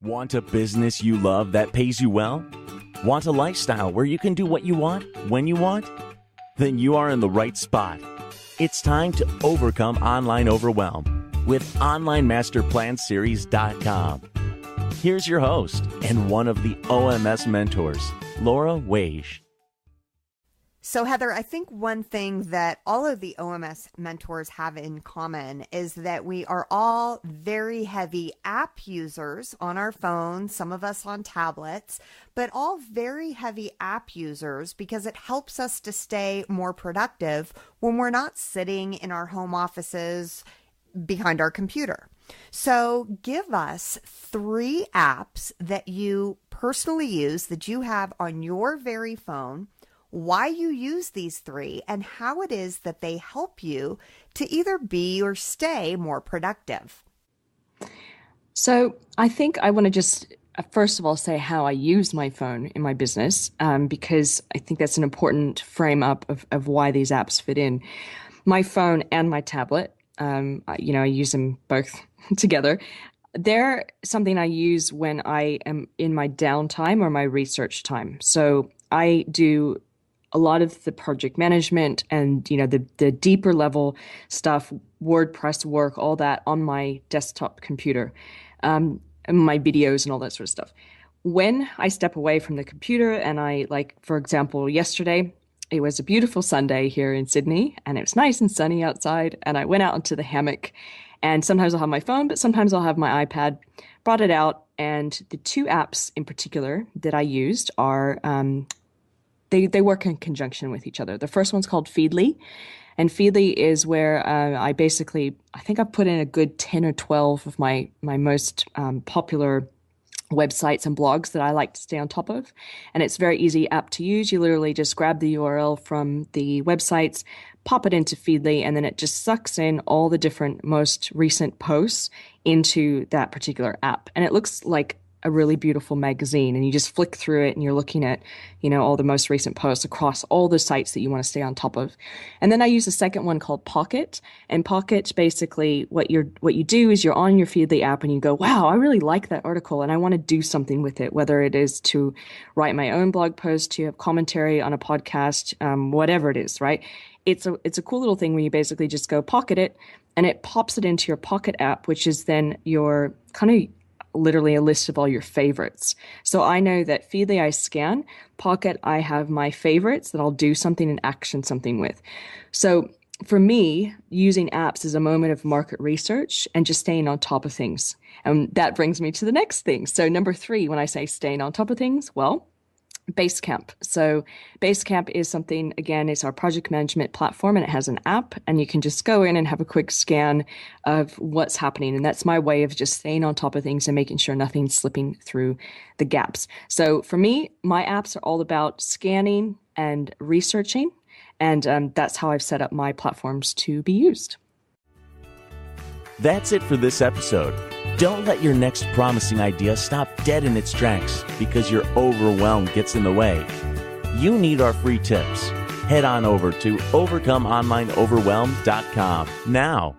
Want a business you love that pays you well? Want a lifestyle where you can do what you want, when you want? Then you are in the right spot. It's time to overcome online overwhelm with OnlineMasterPlanSeries.com. Here's your host and one of the OMS mentors, Laura Waage. So Heather, I think one thing that all of the OMS mentors have in common is that we are all very heavy app users on our phones, some of us on tablets, but all very heavy app users because it helps us to stay more productive when we're not sitting in our home offices behind our computer. So give us 3 apps that you personally use that you have on your very phone, why you use these 3, and how it is that they help you to either be or stay more productive. So I think I want to just, first of all, say how I use my phone in my business, because I think that's an important frame up of why these apps fit in. My phone and my tablet, I use them both together. They're something I use when I am in my downtime or my research time. So I do a lot of the project management and, the deeper level stuff, WordPress work, all that on my desktop computer, and my videos and all that sort of stuff. When I step away from the computer and for example, yesterday, it was a beautiful Sunday here in Sydney and it was nice and sunny outside. And I went out into the hammock, and sometimes I'll have my phone, but sometimes I'll have my iPad, brought it out. And the 2 apps in particular that I used are, They work in conjunction with each other. The first one's called Feedly, and Feedly is where I think I've put in a good 10 or 12 of my most popular websites and blogs that I like to stay on top of. And it's a very easy app to use. You literally just grab the URL from the websites, pop it into Feedly, and then it just sucks in all the different most recent posts into that particular app. And it looks like a really beautiful magazine, and you just flick through it and you're looking at, all the most recent posts across all the sites that you want to stay on top of. And then I use a second one called Pocket, and Pocket, basically what you do is you're on your Feedly app and you go, wow, I really like that article and I want to do something with it, whether it is to write my own blog post, to have commentary on a podcast, whatever it is, right? It's a cool little thing where you basically just go Pocket it and it pops it into your Pocket app, which is then your kind of literally a list of all your favorites. So I know that Feedly I scan, Pocket I have my favorites that I'll do something and action something with. So for me, using apps is a moment of market research and just staying on top of things. And that brings me to the next thing. So number 3, when I say staying on top of things, well, Basecamp. So Basecamp is something, again, it's our project management platform, and it has an app, and you can just go in and have a quick scan of what's happening. And that's my way of just staying on top of things and making sure nothing's slipping through the gaps. So for me, my apps are all about scanning and researching, and that's how I've set up my platforms to be used. That's it for this episode. Don't let your next promising idea stop dead in its tracks because your overwhelm gets in the way. You need our free tips. Head on over to OvercomeOnlineOverwhelm.com now.